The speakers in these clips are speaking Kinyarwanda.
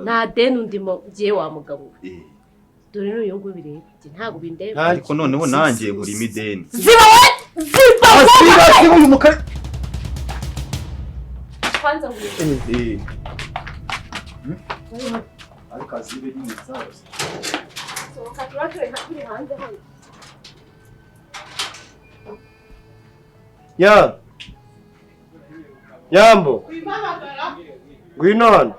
nta deni ndimo giye wa mugabo dore n'uyu nguyu bireba ntago bindeba ariko noneho nanjye nkuri imideni ziba uyu mukara kwanza nguye ariko azibe ni sawa so katurature hakuri hanze hano Nyambo ngwino hano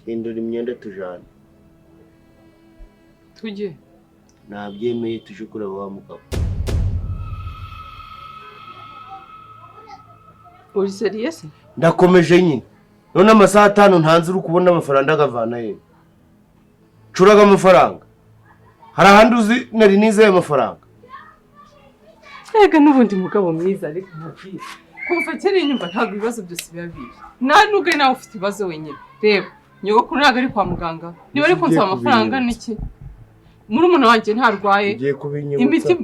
hindura imyenda tujana tujye nabyemeye tuje kureba wa mugabo uri serious ndakomeje nyine none amasaha 5 ntanze uri kubona amafaranga agavana he curaga amafaranga hari ahandi uzi nari nizeye amafaranga ega n'ubundi mugabo mwiza ariko ntabwiye kuva kera inyumva ntabwo ibibazo byose biba bibi nubwo nawe ufite ibibazo wenyine reba nyogokuru ntabwo ari kwa muganga niba ari kunsaba amafaranga n'iki murumuna wanjye ntarwaye imiti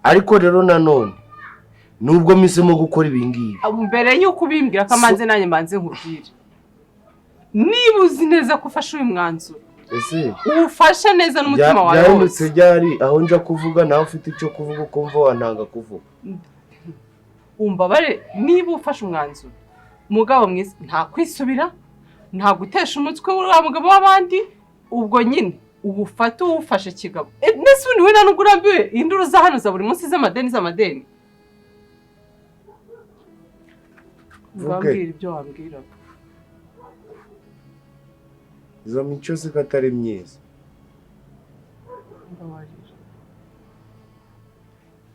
ariko rero nanone nubwo misemo gukora ibingibi mbere yuko ubimbwira ko amanze nanjye manze nkubwire niba uzi neza ko ufashe uyu mwanzuro ese ufashe neza n'umutima wawe byarindutse byari aho nja kuvuga nawe ufite icyo kuvuga ukumva wantanga kuvuga umbabare niba ufashe umwanzuro mugabo mwiza nta kwisubira nta gutesha umutwe wa mugabo w'abandi ubwo nyine ubufata uwufashe kigabo nese ubundi we nubwo urambiwe induru za hano za buri munsi z'amadeni wambwira ibyo wambwira izo mico se katari myiza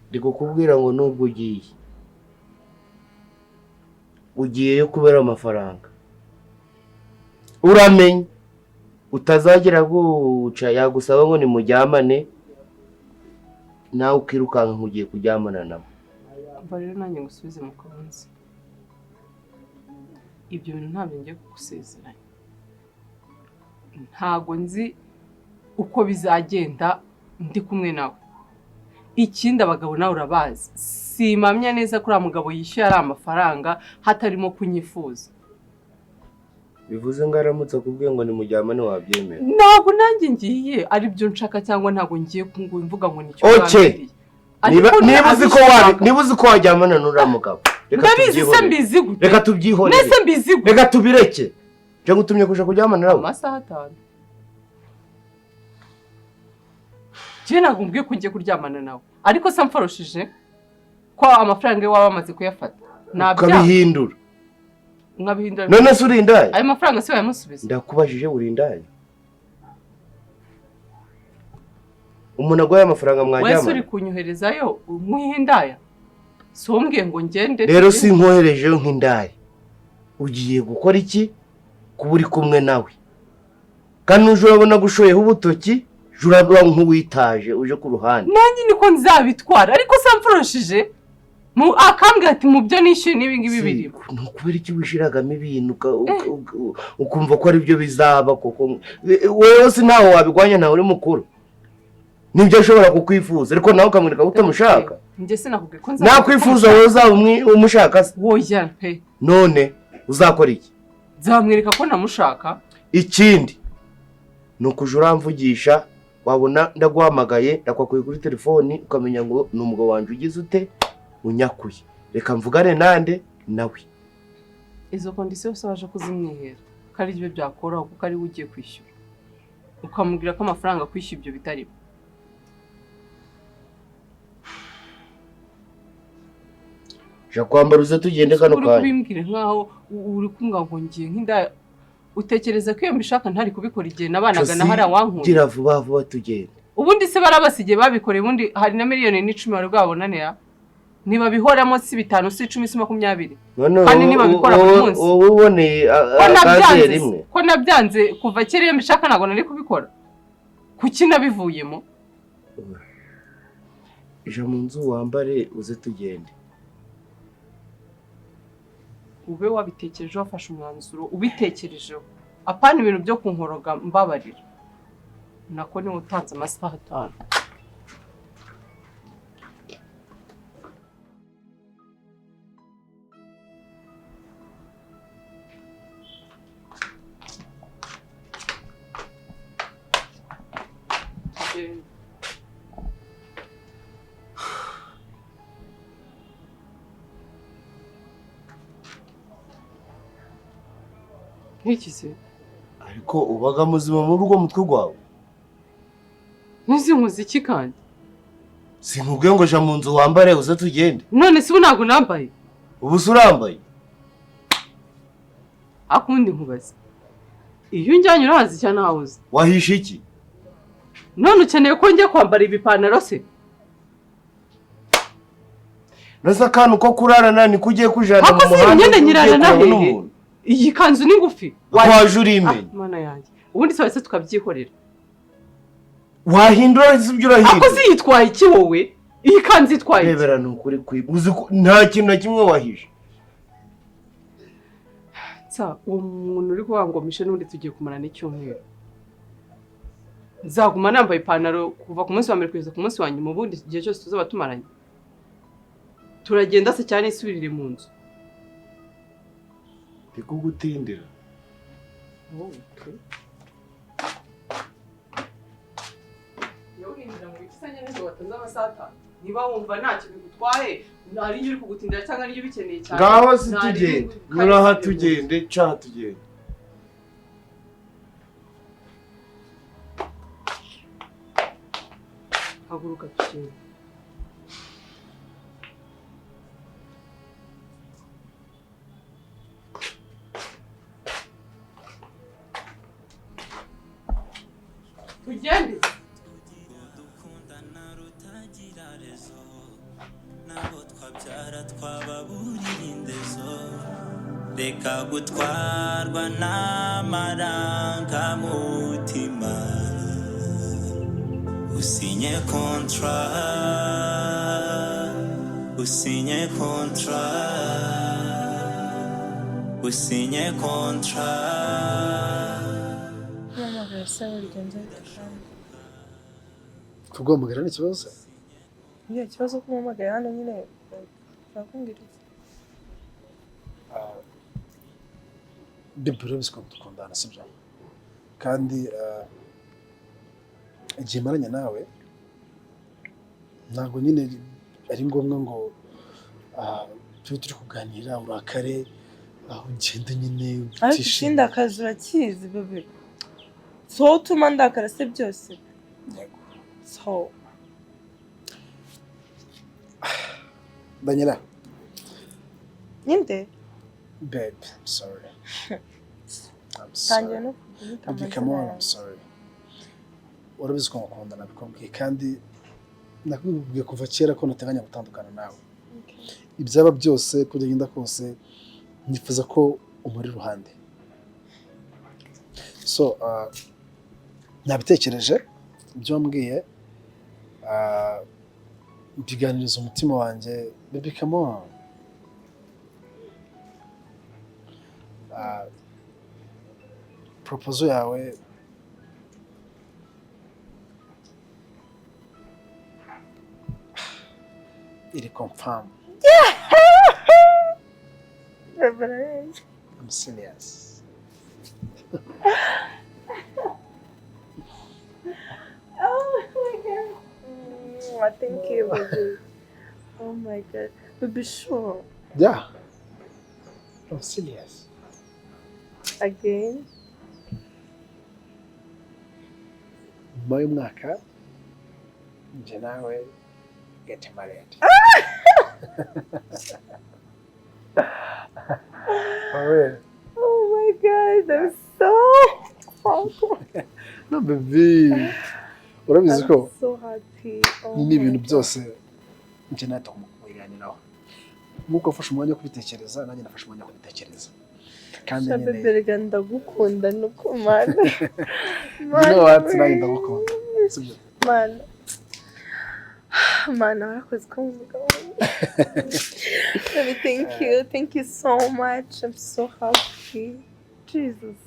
ndiko kubwira ngo nubwo ugiyeyo kubera amafaranga uramenye utazagera guca yagusaba ngo nimujyamane nawe ukirukanka nkugiye kujyamana nabo rero nanjye ngusubize mu kabunzi ibyo bintu ntabwo ngiye kugusezeranya ntago nzi uko bizagenda ndi kumwe nawe ikindi abagabo nawe urabazi simamya neza kuri mugabo yishyuye ari amafaranga hatarimo kunyifuza bivuze ngo aramutse akubwiye ngo nimujyamane wabyemera ntabwo nanjye ngiye ari byo nshaka cyangwa ntabwo ngiye mvuga ngo nicyo niba uzi ko wajyamana n'uriya mugabo ndabizi se mbizi gute reka tubyihorere nese mbizi gute reka tubireke je gutumye kuja kujyamana nawe amasaha 5 je nagumbwiye ko ngiye kuryamana nawe ariko se mforoshije ko amafaranga ye waba amaze kuyafata nabya nkabihindura none se urindaye ayo mafaranga se wayamusubiza ndakubajije urindaye umuntu agwaye amafaranga mwajyamana wese uri kunyuherezayo umuhindaya sombwiye ngo ngende rero sinkohereje nk'indaya ugiye gukora iki kuba uri kumwe nawe kandi uje urabona gushoyeho ubutoki juraba nk'uwitaje uje ku ruhande nanjye niko nzabitwara ariko se mforoshije akambwira ati mu byo nishyuye n'ibingibi birimo nukubera iki wishiragamo ibintu ukumva ko ari byo bizaba koko wewe si ntaho wabigwanya nawe uri mukuru nibyo ashobora kukwifuza ariko nawe ukamwereka ko utamushaka njye sinakubwiye ko nakwifuza wowe uzaba umushaka se woya pe none uzakora iki nzamwereka ko namushaka ikindi nukuja uramvugisha wabona ndaguhamagaye ndakwakuye kuri telefoni ukamenya ngo ni umugabo wanje ugize ute unyakuye reka mvugane nande nawe izo kondisiyo se waje kuzimwihera kari ibyo byakora kuko ari ugiye kwishyura ukamubwira ko amafaranga kwishyura ibyo bitari ja kwambara uze tugende kano kanya uri kubimbwira nkaho uri kumwa ngo ngiye nk'inda utekereza ko iyo mbishaka ntari kubikora igihe nabanaga na hari awankuye gira vuba vuba tugende ubundi se barabasigiye babikoreye ubundi hari na miliyoni 10 bari bwabonanira niba bihoramo si 5 si 10 si 20 kandi niba bikora buri munsi wowe uboneye akaze rimwe ko nabyanze kuva kera iyo mbishaka nago nari kubikora kuki nabivuyemo ija mu nzu wambare uze tugende ube wabitekereje wafashe umwanzuro ubitekerejeho apana ibintu byo kunkoroga mbabarira nako ni utanze amasaha 5 Nk'iki se? Ariko ubaga muzima muri urwo mutwe gwawe. Nizi muziki kandi. Sinkubwiye ngo ja mu nzu wambare uze tugende. None si unago nambaye. Ubu surambaye. Akundi nkubaze. Iyo njyanye urazi cyane hawuze. Wahisha iki? None ukeneye ko njye kwambara ibipantaro se? Nasa kantu ko kurarana ni kugiye kujana mu muhanda. Ako nyene nyirarana hehe? Iyi kanzu ni ngufi. Waje urimenya. Mana yanjye. Ubundi se tukabyikorera. Wahindura ibyo urahindura. Ako si yitwaye iki wowe? Iyi kanzu itwaye. Rebera nukuri kwibuze nta kintu na kimwe wahisha. Uwo muntu uri kubangomisha n'undi tugiye kumarana icyumweru. Nzaguma nambaye ipantaro kuva ku munsi wa mbere kugeza ku munsi wa nyuma, ubundi igihe cyose tuzaba tumaranye. Turagenda se cyane isubirire mu nzu. Ndikugutindira. Okay. Yo hindira mu bisanya neza wataza amasata. Niba wumva nta kintu gutwaye, ari uri kugutindira cyangwa ari bikeneye cyane. Ngaho si tugende. Nuraha tugende, cha tugende. Haguruka tugende. Tugende. Reka gutwarwa n'amarangamutima usinye contrat usinye contrat Mama birasaba urugendo kandi Kuguhamagara ni ikibazo? Iyo kibazo kumamagara hano nyine bakubwira iki? Bibura bisiko dukundana sibyo? Kandi igihe maranye nawe ntabwo nyine ari ngombwa ngo turi kuganira urakare aho ugenda nyine Ariko ikindi akazi urakizi bebe. So utuma ndakara se byose. Yego. So Daniela. Ninde? Babe, I'm sorry. I'm Tangiye no sorry. Come on, I'm sorry. Urabizi ko ngukunda nabikubwiye kandi nakubwiye kuva kera ko nateganya gutandukana nawe. Ibyaba byose kugenda kose nifuza ko umuri ruhande. So, nabitekereje ibyo wambwiye biganiriza umutima wanjye. Baby, come on. Proposal yawe iri confirm. I'm serious. Oh my god. Thank you, baby. Oh my god. Baby, sure. Yeah. I'm serious. Again. My mwaka nje nawe get married. Oh my god, I'm so happy. No baby. Urabizi ko I'm so happy. Oh ni my ibintu God. byose nje natuma kubiganiraho. Nkuko afashe umwanya wo kubitekereza nanjye nafashe umwanya wo kubitekereza. Kandi nyine Bebe ndagukunda nuko mana. no wati nanjye ndagukunda. Sibyo? Mana. Mana warakoze ko mugabo. Baby, thank you. Thank you so much. I'm so happy. Jesus.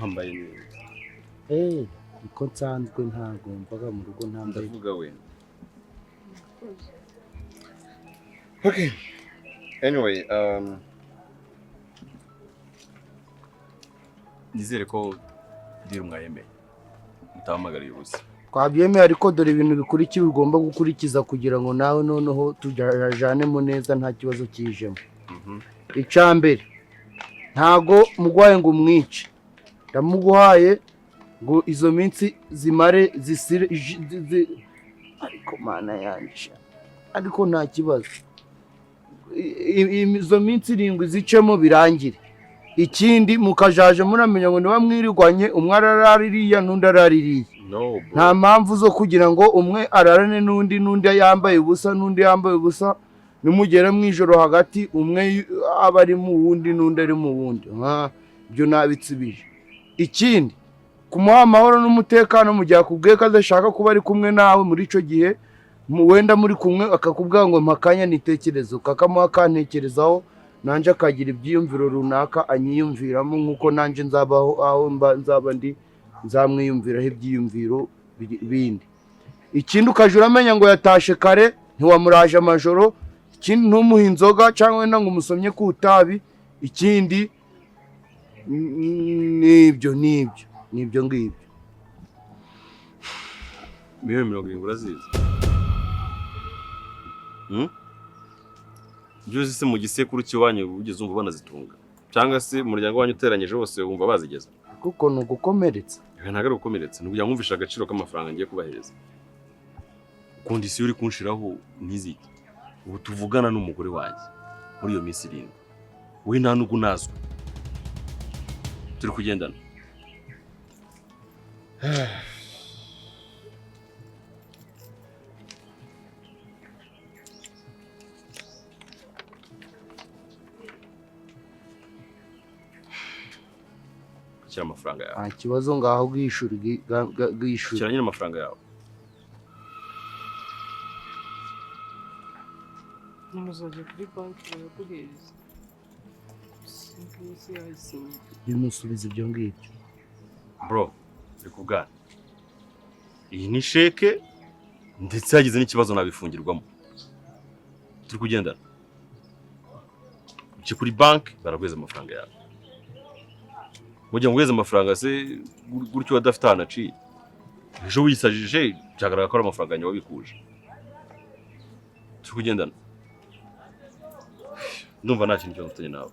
wambaye neza. Niko nsanzwe ntabwo mvaga mu rugo ntambaye. Ndavuga we. Okay. Anyway, nizere ko deal mwayemeye. Mutahamagariye ubusa. Twabyemeye ariko dore ibintu bikurikira ugomba gukurikiza kugira ngo nawe noneho tujajanemo neza nta kibazo kijemo. Icambere ntago mugwaye ngo umwice. Ndamuguhaye ngo izo minsi zimare zisire ariko mana yanje. Ariko nta kibazo. Izo minsi 7 zicemo birangire. Ikindi mukajaje muramenya ngo niba mwirirwanye umwe araraririya n'undi araririye. Nta mpamvu zo kugira ngo umwe ararane n'undi yambaye ubusa n'undi yambaye ubusa nimugera mu ijoro hagati umwe aba ari mu wundi n'undi ari mu wundi. Ibyo nabitsibije. Ikindi kumuha amahoro n'umutekano mu gihe akubwiye ko adashaka kuba ari kumwe nawe muri ico gihe wenda muri kumwe akakubwira ngo mpakanya nitekerezo kakamuha kantekerezaho nanje akagira ibyiyumviro runaka anyiyumviramo nkuko nanje nzabaho aho nzaba ndi nzamwiyumviraho ibyiyumviro bindi. Ikindi ukajura amenya ngo yatashe kare ntiwamuraje amajoro. Ikindi ntumuha inzoga cyangwa wenda ngo umusomye ku utabi. Ikindi nibyo ngibyo. Miliyoni 70 urazizi. Byose se mu gisekuru cy'iwanyu ugeze umva banazitunga cyangwa se umuryango wanyu uteranyije wose wumva bazigeza kuko nugukomeretsa. Ntago ari gukomeretsa n'uburyo nkumvisha agaciro k'amafaranga ngiye kubahereza. Kondisiyo uri kunshiraho ntiziki. Ubu tuvugana n'umugore wanjye muri iyo minsi 7. We nta nugu nazwe. Turi kugendana. Shyira amafaranga yawe. Nta kibazo ngaho bwishura. Shyira nyine amafaranga yawe. Nimuzajya kuri banki baraguhereza. Sinzi yayisinye. Bimusubiza ibyo ngibyo. Bro, rikugana. Iyi ni sheke ndetse yagize n'ikibazo nabifungirwamo. Turi kugendana. Uci kuri banki baraguheza amafaranga yawe. Mujya nguheza amafaranga se gutyo wadafite hanaciye. Ejo wisajije cyagaraga ko amafaranga nyawe bikuje. Turi kugendana. Ndumva nta kintu cyo mutanye nawe.